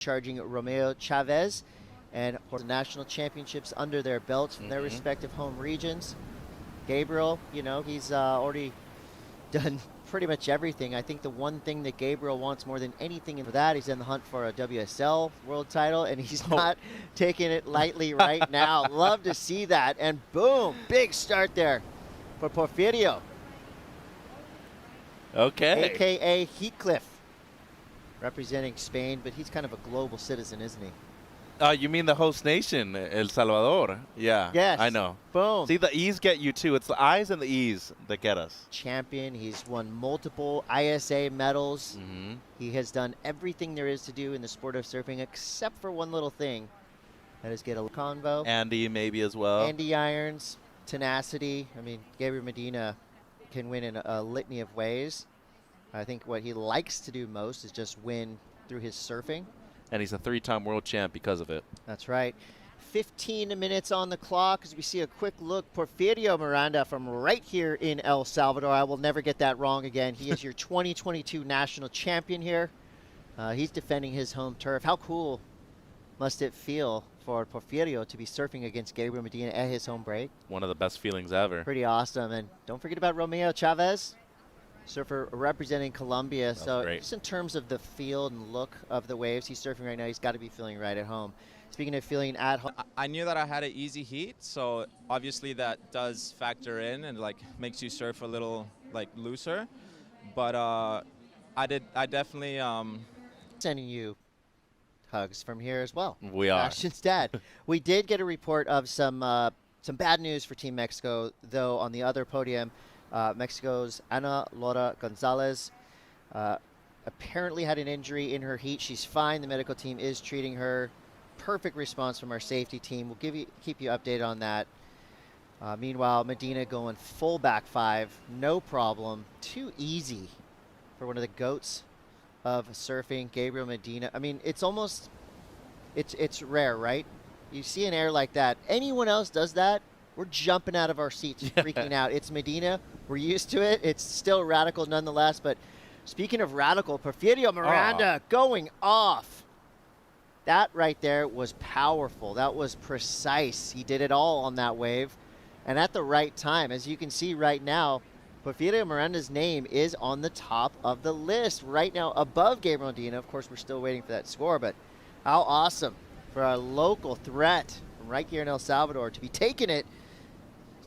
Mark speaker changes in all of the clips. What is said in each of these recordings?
Speaker 1: charging Romeo Chavez and the national championships under their belts from their respective home regions. Gabriel, you know, he's already done pretty much everything. I think the one thing that Gabriel wants more than anything in that, he's in the hunt for a WSL world title, and he's not taking it lightly right now. Love to see that. And boom, big start there for Porfirio.
Speaker 2: Okay.
Speaker 1: AKA Heathcliff, representing Spain, but he's kind of a global citizen, isn't he?
Speaker 2: You mean the host nation, El Salvador? Yeah.
Speaker 1: Yes.
Speaker 2: I know.
Speaker 1: Boom.
Speaker 2: See, the E's get you too. It's the I's and the E's that get us.
Speaker 1: Champion. He's won multiple ISA medals. He has done everything there is to do in the sport of surfing, except for one little thing. That is get a convo.
Speaker 2: Andy maybe as well.
Speaker 1: Andy irons, tenacity. I mean, Gabriel Medina can win in a litany of ways. I think what he likes to do most is just win through his surfing.
Speaker 2: And he's a 3-time world champ because of it.
Speaker 1: That's right. 15 minutes on the clock as we see a quick look. Porfirio Miranda from right here in El Salvador. I will never get that wrong again. He is your 2022 national champion here. He's defending his home turf. How cool must it feel for Porfirio to be surfing against Gabriel Medina at his home break?
Speaker 2: One of the best feelings ever.
Speaker 1: Pretty awesome. And don't forget about Romeo Chavez, surfer representing Colombia.
Speaker 2: That's
Speaker 1: so
Speaker 2: great.
Speaker 1: Just in terms of the feel and look of the waves he's surfing right now, he's got to be feeling right at home. Speaking of feeling at home,
Speaker 3: I knew that I had an easy heat, so obviously that does factor in and like makes you surf a little like looser. But I definitely
Speaker 1: sending you hugs from here as well.
Speaker 2: We are.
Speaker 1: Ashton's dad. We did get a report of some bad news for Team Mexico, though. On the other podium, Mexico's Ana Laura Gonzalez apparently had an injury in her heat. She's fine. The medical team is treating her. Perfect response from our safety team. We'll keep you updated on that. Meanwhile, Medina going full back 5, no problem. Too easy for one of the goats of surfing, Gabriel Medina. I mean, it's almost, it's rare, right? You see an air like that. Anyone else does that, we're jumping out of our seats, freaking out. It's Medina. We're used to it. It's still radical nonetheless. But speaking of radical, Porfirio Miranda going off. That right there was powerful. That was precise. He did it all on that wave and at the right time. As you can see right now, Porfirio Miranda's name is on the top of the list right now above Gabriel Medina. Of course, we're still waiting for that score, but how awesome for our local threat from right here in El Salvador to be taking it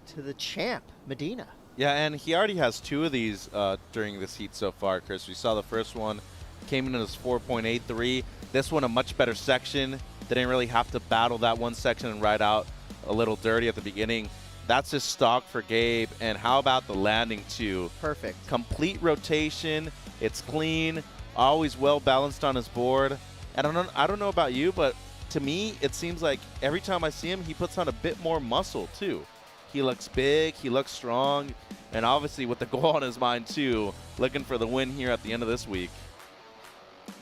Speaker 1: to the champ, Medina.
Speaker 2: Yeah, and he already has 2 of these during this heat so far, Chris. We saw the first one came in as 4.83. This one, a much better section. They didn't really have to battle that one section and ride out a little dirty at the beginning. That's just stock for Gabe. And how about the landing too?
Speaker 1: Perfect.
Speaker 2: Complete rotation. It's clean. Always well balanced on his board. And I don't know about you, but to me, it seems like every time I see him, he puts on a bit more muscle too. He looks big. He looks strong. And obviously with the goal on his mind too, looking for the win here at the end of this week.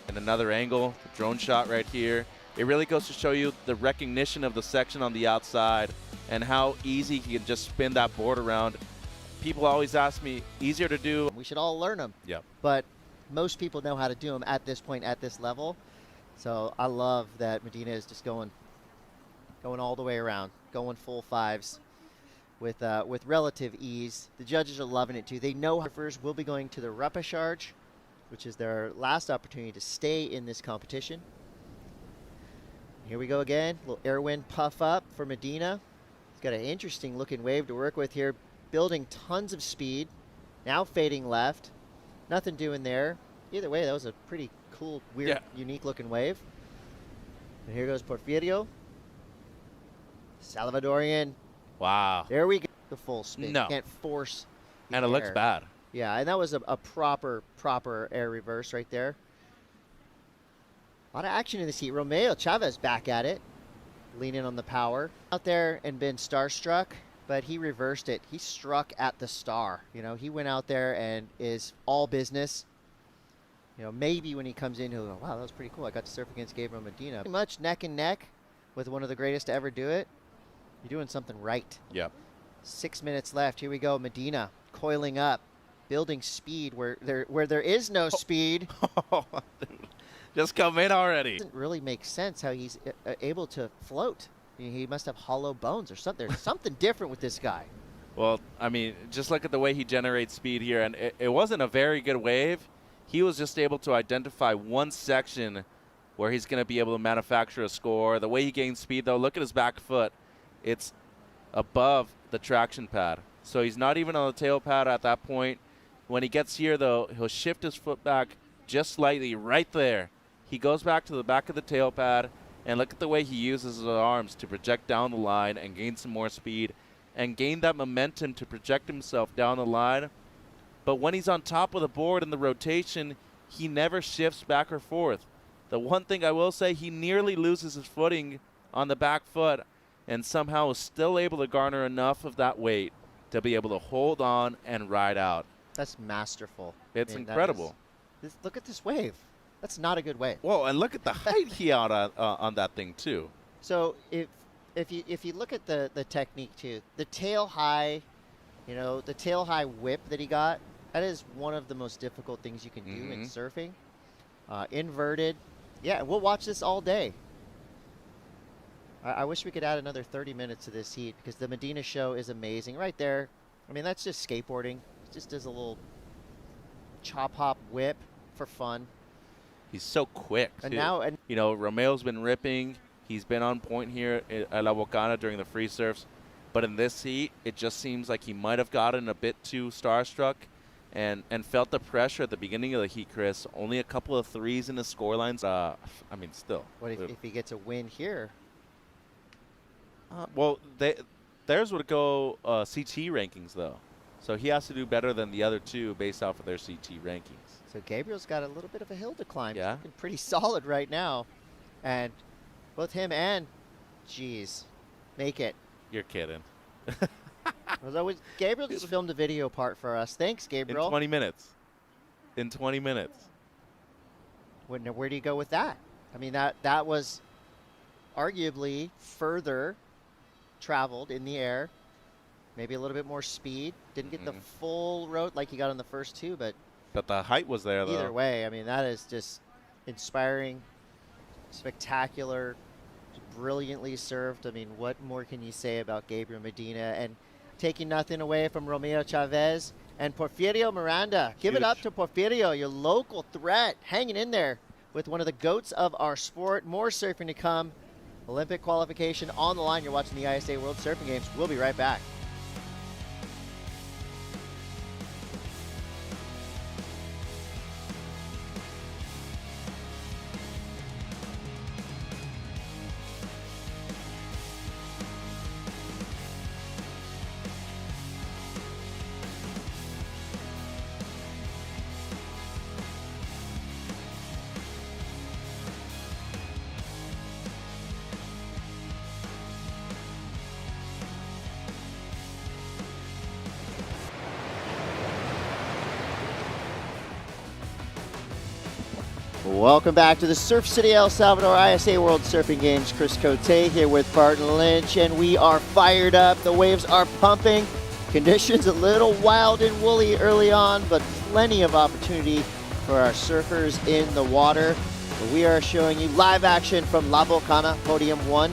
Speaker 2: And another angle, the drone shot right here. It really goes to show you the recognition of the section on the outside and how easy he can just spin that board around. People always ask me, easier to do.
Speaker 1: We should all learn them.
Speaker 2: Yep.
Speaker 1: But most people know how to do them at this point, at this level. So I love that Medina is just going all the way around, going full 5s with relative ease. The judges are loving it too. They know surfers will be going to the repechage, which is their last opportunity to stay in this competition. Here we go again, little air wind puff up for Medina. He's got an interesting looking wave to work with here, building tons of speed, now fading left. Nothing doing there. Either way, that was a pretty cool, weird, unique looking wave. And here goes Porfirio. Salvadorian.
Speaker 2: Wow.
Speaker 1: There we go. The full spin.
Speaker 2: No.
Speaker 1: Can't force the
Speaker 2: And it
Speaker 1: air.
Speaker 2: looks bad.
Speaker 1: Yeah, and that was a proper air reverse right there. A lot of action in this heat. Romeo Chavez back at it, leaning on the power. Out there and been starstruck, but he reversed it. He struck at the star. You know, he went out there and is all business. You know, maybe when he comes in, he'll go, wow, that was pretty cool. I got to surf against Gabriel Medina. Pretty much neck and neck with one of the greatest to ever do it. You're doing something right.
Speaker 2: Yep.
Speaker 1: 6 minutes left. Here we go. Medina coiling up, building speed where there is no speed.
Speaker 2: Just come in already.
Speaker 1: It doesn't really make sense how he's able to float. He must have hollow bones or something. There's something different with this guy.
Speaker 2: Well, I mean, just look at the way he generates speed here. And it wasn't a very good wave. He was just able to identify one section where he's going to be able to manufacture a score. The way he gains speed, though, look at his back foot. It's above the traction pad. So he's not even on the tail pad at that point. When he gets here, though, he'll shift his foot back just slightly right there. He goes back to the back of the tail pad, and look at the way he uses his arms to project down the line and gain some more speed and gain that momentum to project himself down the line. But when he's on top of the board in the rotation, he never shifts back or forth. The one thing I will say, he nearly loses his footing on the back foot and somehow is still able to garner enough of that weight to be able to hold on and ride out.
Speaker 1: That's masterful.
Speaker 2: It's
Speaker 1: I mean,
Speaker 2: incredible.
Speaker 1: Look at this wave. That's not a good wave.
Speaker 2: Whoa, and look at the height he had on that thing, too.
Speaker 1: So if you look at the technique, too, the tail high, the tail high whip that he got, that is one of the most difficult things you can do in surfing. Inverted. Yeah, we'll watch this all day. I wish we could add another 30 minutes to this heat because the Medina show is amazing. Right there, I mean, that's just skateboarding. It just does a little chop hop whip for fun.
Speaker 2: He's so quick,
Speaker 1: And
Speaker 2: too.
Speaker 1: now,
Speaker 2: Romeo's been ripping. He's been on point here at La Bocana during the free surfs. But in this heat, it just seems like he might have gotten a bit too starstruck and felt the pressure at the beginning of the heat, Chris. Only a couple of threes in the scorelines. I mean, still.
Speaker 1: what if he gets a win here?
Speaker 2: Well, theirs would go CT rankings, though. So he has to do better than the other two based off of their CT rankings.
Speaker 1: So Gabriel's got a little bit of a hill to climb.
Speaker 2: Yeah.
Speaker 1: He's looking pretty solid right now. And both him and, make it.
Speaker 2: You're kidding.
Speaker 1: Gabriel just filmed a video part for us. Thanks, Gabriel.
Speaker 2: In 20 minutes. In 20 minutes.
Speaker 1: Where do you go with that? I mean, that was arguably further traveled in the air. Maybe a little bit more speed. Didn't get the full road like he got on the first two, but
Speaker 2: the height was there, though.
Speaker 1: either way, I mean, that is just inspiring, spectacular, brilliantly served. I mean, what more can you say about Gabriel Medina? And taking nothing away from Romeo Chavez and Porfirio Miranda. Give it up to Porfirio, your local threat, hanging in there with one of the GOATs of our sport. More surfing to come. Olympic qualification on the line. You're watching the ISA World Surfing Games. We'll be right back. Welcome back to the Surf City El Salvador ISA World Surfing Games. Chris Cote here with Barton Lynch, and we are fired up. The waves are pumping. Conditions a little wild and woolly early on, but plenty of opportunity for our surfers in the water. We are showing you live action from La Bocana, Podium 1,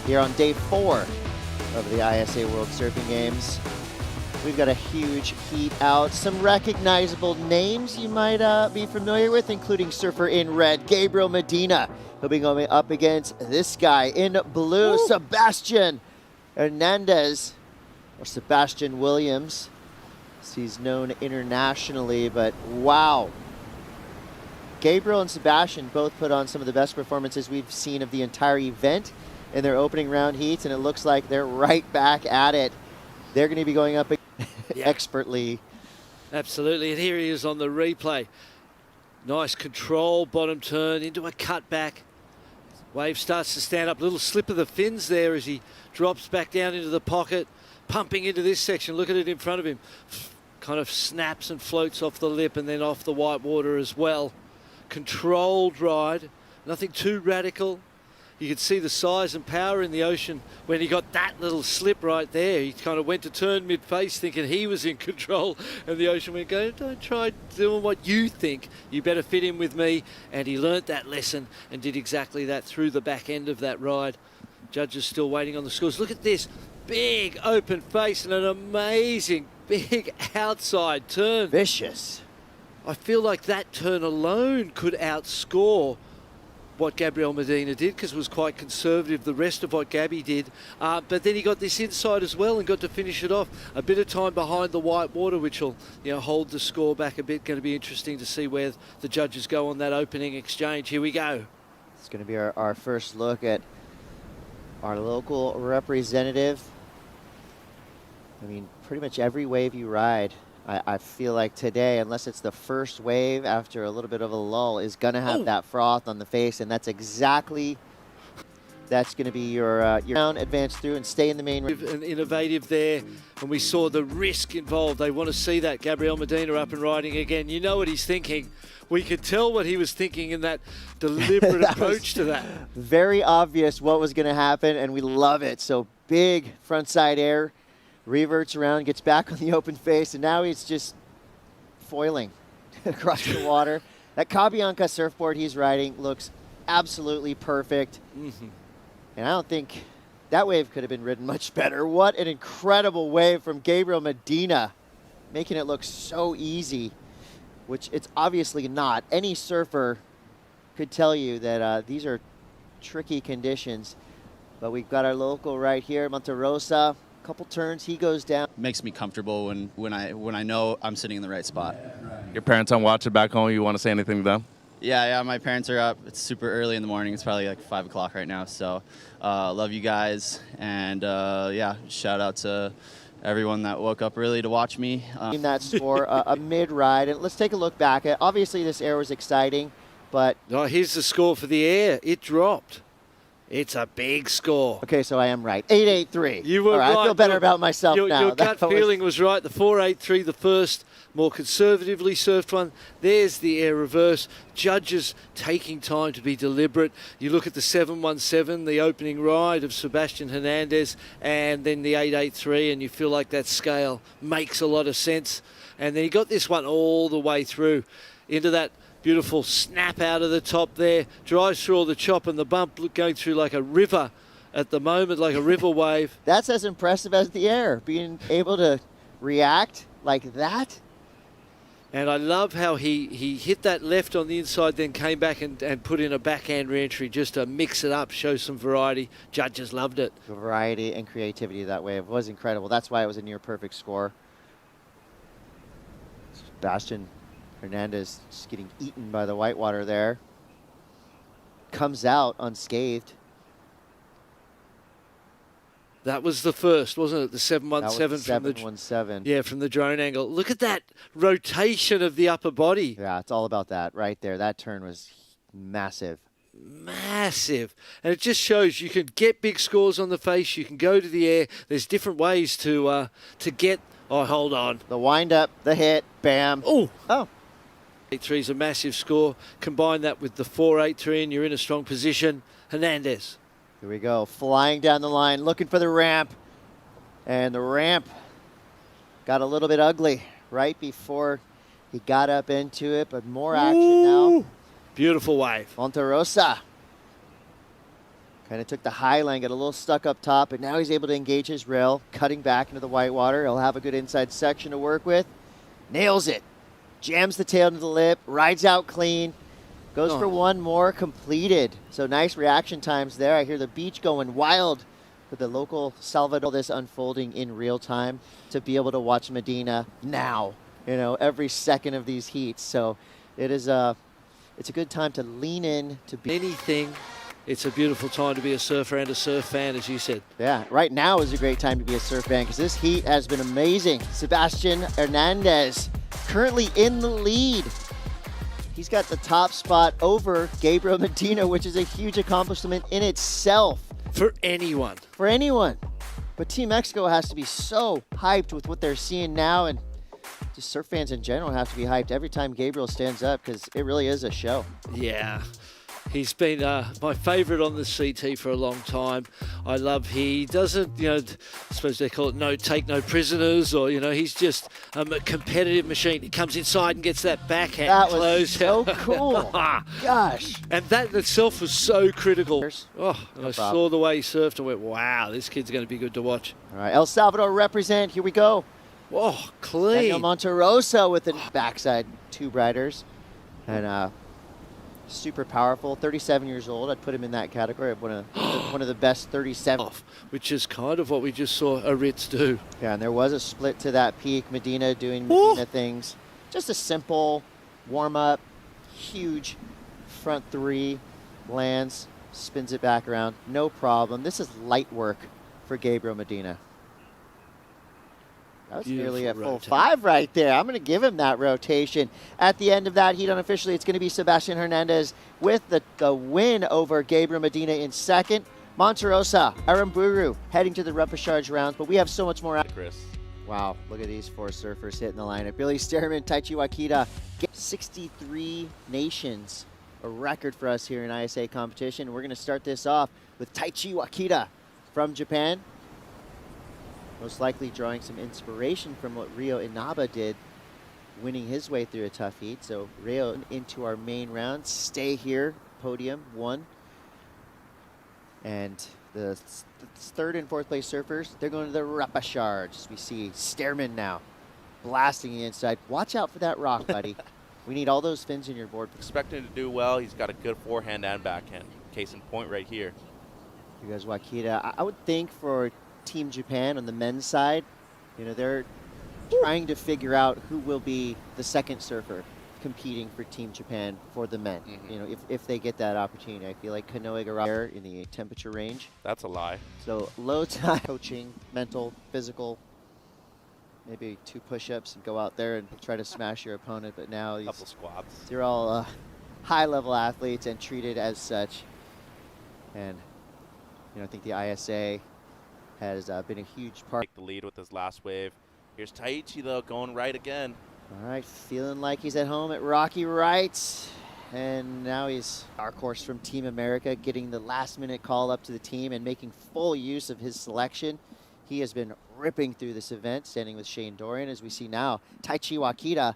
Speaker 1: here on day 4 of the ISA World Surfing Games. We've got a huge heat out. Some recognizable names you might be familiar with, including surfer in red, Gabriel Medina. He'll be going up against this guy in blue, Sebastian Hernandez, or Sebastian Williams, as he's known internationally, but wow. Gabriel and Sebastian both put on some of the best performances we've seen of the entire event in their opening round heats, and it looks like they're right back at it. They're going to be going up expertly.
Speaker 4: Absolutely, and here he is on the replay. Nice control, bottom turn into a cutback. Wave starts to stand up, little slip of the fins there as he drops back down into the pocket, pumping into this section. Look at it in front of him. Kind of snaps and floats off the lip and then off the white water as well. Controlled ride, nothing too radical. You could see the size and power in the ocean when he got that little slip right there. He kind of went to turn mid-face thinking he was in control, and the ocean went, go, don't try doing what you think. You better fit in with me. And he learnt that lesson and did exactly that through the back end of that ride. Judges still waiting on the scores. Look at this. Big open face and an amazing big outside turn.
Speaker 1: Vicious.
Speaker 4: I feel like that turn alone could outscore what Gabriel Medina did, because it was quite conservative, the rest of what Gabby did. But then he got this inside as well and got to finish it off. A bit of time behind the white water, which will hold the score back a bit. Going to be interesting to see where the judges go on that opening exchange. Here we go.
Speaker 1: It's going to be our first look at our local representative. I mean, pretty much every wave you ride, I feel like today, unless it's the first wave after a little bit of a lull, is going to have that froth on the face, and that's going to be your round, advance through and stay in the main.
Speaker 4: And innovative there, and we saw the risk involved. They want to see that Gabriel Medina up and riding again. You know what he's thinking. We could tell what he was thinking in that deliberate approach to that.
Speaker 1: Very obvious what was going to happen, and we love it. So big frontside air. Reverts around, gets back on the open face, and now he's just foiling across the water. That Cabianca surfboard he's riding looks absolutely perfect.
Speaker 4: Mm-hmm.
Speaker 1: And I don't think that wave could have been ridden much better. What an incredible wave from Gabriel Medina, making it look so easy, which it's obviously not. Any surfer could tell you that these are tricky conditions. But we've got our local right here, Monte Rosa. Couple turns, he goes down.
Speaker 5: Makes me comfortable when I know I'm sitting in the right spot.
Speaker 2: Your parents on watching back home. You want to say anything to them?
Speaker 5: Yeah, my parents are up. It's super early in the morning. It's probably like 5 o'clock right now. So love you guys. And yeah, shout out to everyone that woke up early to watch me.
Speaker 1: That score, a mid-ride. And let's take a look back. Obviously, this air was exciting, but...
Speaker 4: Oh, here's the score for the air. It dropped. It's a big score.
Speaker 1: Okay, so I am right. 883.
Speaker 4: You were
Speaker 1: All right.
Speaker 4: right.
Speaker 1: I feel better about myself now.
Speaker 4: Your gut feeling was right. The 483, the first more conservatively surfed one. There's the air reverse. Judges taking time to be deliberate. You look at the 717, the opening ride of Sebastian Hernandez, and then the 883, and you feel like that scale makes a lot of sense. And then he got this one all the way through into that beautiful snap out of the top there, drives through all the chop and the bump, going through like a river at the moment, like a river wave.
Speaker 1: That's as impressive as the air, being able to react like that.
Speaker 4: And I love how he hit that left on the inside, then came back and put in a backhand re-entry just to mix it up, show some variety. Judges loved it.
Speaker 1: The variety and creativity of that wave was incredible. That's why it was a near perfect score. Sebastian Hernandez just getting eaten by the whitewater there. Comes out unscathed.
Speaker 4: That was the first, wasn't it? The 717
Speaker 1: that was the 717.
Speaker 4: From the drone angle. Look at that rotation of the upper body.
Speaker 1: Yeah, it's all about that right there. That turn was massive.
Speaker 4: Massive. And it just shows you can get big scores on the face. You can go to the air. There's different ways to get. Oh, hold on.
Speaker 1: The wind up, the hit, bam.
Speaker 4: Oh.
Speaker 1: 8-3
Speaker 4: is a massive score. Combine that with the 483 and you're in a strong position. Hernandez.
Speaker 1: Here we go, flying down the line, looking for the ramp. And the ramp got a little bit ugly right before he got up into it, but more action now.
Speaker 4: Beautiful wave.
Speaker 1: Monte Rosa kind of took the high line, got a little stuck up top, but now he's able to engage his rail, cutting back into the whitewater. He'll have a good inside section to work with. Nails it. Jams the tail into the lip, rides out clean, goes for one more, completed. So nice reaction times there. I hear the beach going wild with the local Salvador. This unfolding in real time to be able to watch Medina now, every second of these heats. So it's a good time to lean in to be
Speaker 4: anything. It's a beautiful time to be a surfer and a surf fan, as you said.
Speaker 1: Yeah, right now is a great time to be a surf fan because this heat has been amazing. Sebastian Hernandez currently in the lead. He's got the top spot over Gabriel Medina, which is a huge accomplishment in itself.
Speaker 4: For anyone.
Speaker 1: For anyone. But Team Mexico has to be so hyped with what they're seeing now, and just surf fans in general have to be hyped every time Gabriel stands up because it really is a show.
Speaker 4: Yeah. He's been my favourite on the CT for a long time. I love he doesn't, I suppose they call it take no prisoners, or, he's just a competitive machine. He comes inside and gets that backhand
Speaker 1: That
Speaker 4: close.
Speaker 1: was so cool. Gosh.
Speaker 4: And that itself was so critical. Oh, and
Speaker 1: No
Speaker 4: I
Speaker 1: problem.
Speaker 4: saw the way he surfed and went, wow, this kid's going to be good to watch.
Speaker 1: All right, El Salvador represent. Here we go.
Speaker 4: Oh,
Speaker 1: Daniel
Speaker 4: clean.
Speaker 1: Monterosa with the backside tube riders. And super powerful. 37 years old. I'd put him in that category of one of the best 37.
Speaker 4: Off, which is kind of what we just saw Aritz do.
Speaker 1: Yeah, and there was a split to that peak. Medina doing Medina things. Just a simple warm-up. Huge front three. Lands. Spins it back around. No problem. This is light work for Gabriel Medina. That was nearly a full
Speaker 4: rotation.
Speaker 1: 5 right there. I'm going to give him that rotation. At the end of that heat, unofficially, it's going to be Sebastian Hernandez with the win over Gabriel Medina in second. Monterosa, Aramburu heading to the repechage rounds, but we have so much more.
Speaker 2: Chris.
Speaker 1: Wow, look at these 4 surfers hitting the lineup. Billy Stairman, Taichi Wakita, 63 nations, a record for us here in ISA competition. We're going to start this off with Taichi Wakita from Japan. Most likely drawing some inspiration from what Rio Inaba did, winning his way through a tough heat. So Rio into our main round. Stay here, podium 1. And the third and fourth place surfers, they're going to the repechage. As we see Stairman now blasting the inside. Watch out for that rock, buddy. We need all those fins in your board.
Speaker 2: Expecting to do well. He's got a good forehand and backhand. Case in point right here.
Speaker 1: Here goes Wakita. I would think for Team Japan on the men's side, they're trying to figure out who will be the second surfer competing for Team Japan for the men. If they get that opportunity. I feel like Kanoe Garaya in the temperature range.
Speaker 2: That's a lie.
Speaker 1: So low tide coaching, mental, physical, maybe 2 push-ups and go out there and try to smash your opponent. But now
Speaker 2: A couple squats.
Speaker 1: they're all high-level athletes and treated as such. And I think the ISA has been a huge part.
Speaker 2: Take the lead with his last wave. Here's Taichi, though, going right again.
Speaker 1: All right, feeling like he's at home at Rocky Right. And now he's our course from Team America, getting the last-minute call up to the team and making full use of his selection. He has been ripping through this event, standing with Shane Dorian, as we see now. Taichi Wakita,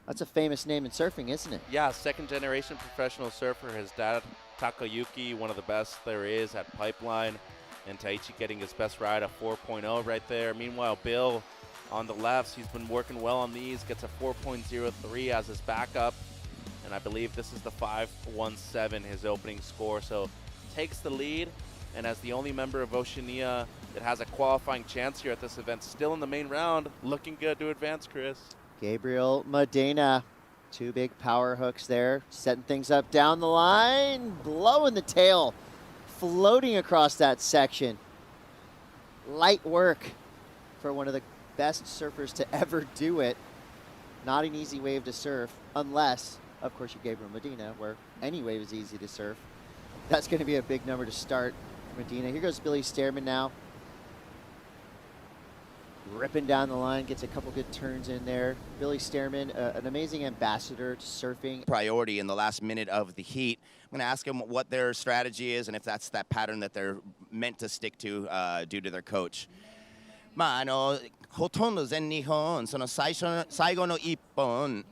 Speaker 1: that's a famous name in surfing, isn't it?
Speaker 2: Yeah, second-generation professional surfer. His dad, Takayuki, one of the best there is at Pipeline. And Taichi getting his best ride, a 4.0 right there. Meanwhile, Bill on the lefts, he's been working well on these, gets a 4.03 as his backup. And I believe this is the 5.17, his opening score. So takes the lead, and as the only member of Oceania that has a qualifying chance here at this event, still in the main round, looking good to advance, Chris.
Speaker 1: Gabriel Medina, 2 big power hooks there, setting things up down the line, blowing the tail, floating across that section. Light work for one of the best surfers to ever do it. Not an easy wave to surf, unless, of course, you're Gabriel Medina, where any wave is easy to surf. That's going to be a big number to start Medina. Here goes Billy Stairman now. Ripping down the line, gets a couple good turns in there. Billy Stairman, an amazing ambassador to surfing.
Speaker 6: Priority in the last minute of the heat. I'm going to ask them what their strategy is and if that's that pattern that they're meant to stick to due to their coach. ほとんど全日本その最後の1分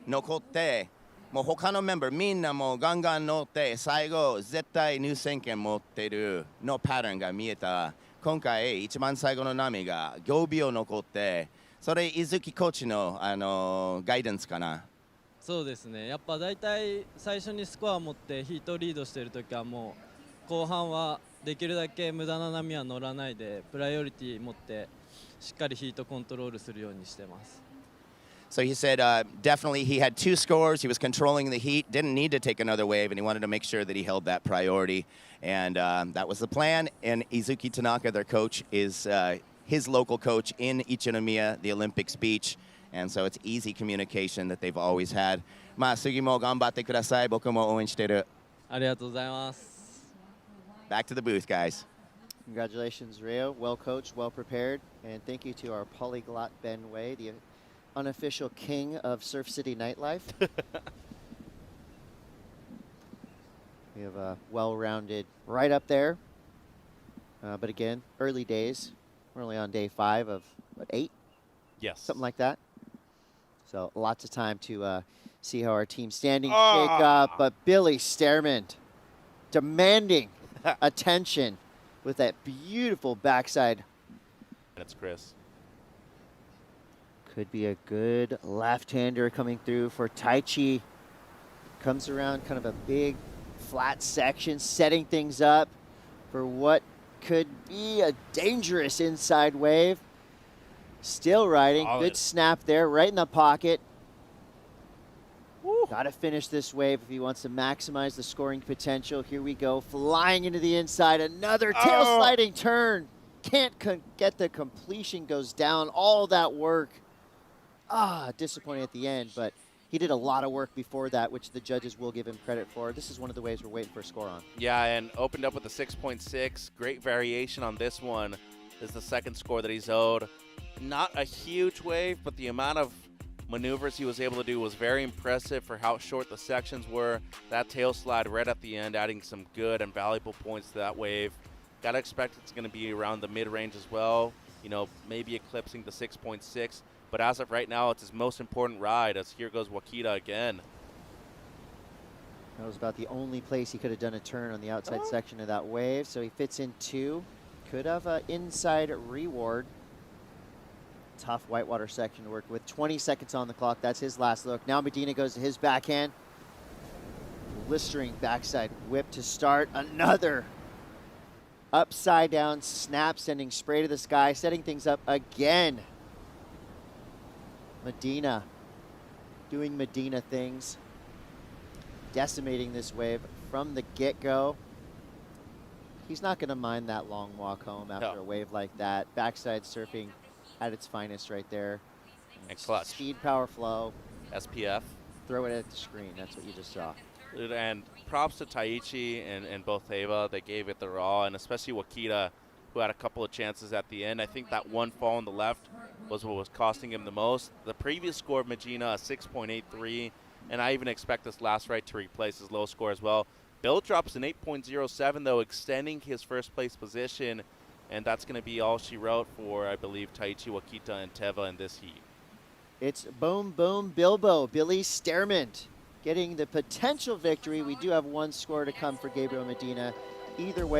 Speaker 6: 残ってもう他のメンバーみんなもうガンガン乗って最後絶対入選権持ってるのパターンが見えた。今回一番最後の波が5秒残ってそれ伊月コーチのガイダンスかな。
Speaker 7: そうですね、やっぱ大体最初にスコアを持ってヒートリードしているときはもう後半はできるだけ無駄な波は乗らないでプライオリティ持ってしっかりヒートコントロールするようにしてます。
Speaker 6: So he said definitely he had 2 scores, he was controlling the heat, didn't need to take another wave, and he wanted to make sure that he held that priority. And that was the plan. And Izuki Tanaka, their coach, is his local coach in Ichinomiya, the Olympics beach. And so it's easy communication that they've always had. まあ次も頑張ってください。僕も応援してる。
Speaker 7: ありがとうございます。
Speaker 6: Back to the booth, guys.
Speaker 1: Congratulations, Rio. Well coached, well prepared. And thank you to our polyglot Ben Wei, the unofficial king of Surf City nightlife. We have a well-rounded right up there. But again, early days. We're only on day 5 of, what, 8?
Speaker 2: Yes.
Speaker 1: Something like that. So lots of time to see how our team standings shake up. But Billy Stairman demanding attention with that beautiful backside.
Speaker 2: It's Chris.
Speaker 1: Could be a good left-hander coming through for Taichi. Comes around kind of a big flat section, setting things up for what could be a dangerous inside wave. Still riding.
Speaker 2: Solid.
Speaker 1: Good snap there, right in the pocket. Got to finish this wave if he wants to maximize the scoring potential. Here we go, flying into the inside. Another tail sliding turn. Can't get the completion, goes down. All that work. Disappointing at the end, but he did a lot of work before that, which the judges will give him credit for. This is one of the waves we're waiting for a score on.
Speaker 2: Yeah, and opened up with a 6.6. Great variation on this one. This is the second score that he's owed. Not a huge wave, but the amount of maneuvers he was able to do was very impressive for how short the sections were. That tail slide right at the end, adding some good and valuable points to that wave. Got to expect it's going to be around the mid-range as well, you know, maybe eclipsing the 6.6. But as of right now, it's his most important ride, as here goes Wakita again.
Speaker 1: That was about the only place he could have done a turn on the outside section of that wave, so he fits in 2. Could have an inside reward. Tough whitewater section to work with. 20 seconds on the clock. That's his last look. Now Medina goes to his backhand. Blistering backside whip to start. Another upside down snap, sending spray to the sky, setting things up again. Medina doing Medina things. Decimating this wave from the get-go. He's not going to mind that long walk home after a wave like that. Backside surfing at its finest right there.
Speaker 2: And clutch.
Speaker 1: Speed, power, flow.
Speaker 2: SPF.
Speaker 1: Throw it at the screen. That's what you just saw.
Speaker 2: And props to Taichi and both Ava. They gave it their all, and especially Wakita, who had a couple of chances at the end. I think that one fall on the left was what was costing him the most. The previous score of Medina, a 6.83, and I even expect this last ride to replace his low score as well. Bill drops an 8.07, though, extending his first place position, and that's going to be all she wrote for, I believe, Taichi, Wakita, and Teva in this heat.
Speaker 1: It's boom, boom, Bilbo. Billy Stairman getting the potential victory. We do have one score to come for Gabriel Medina. Either way,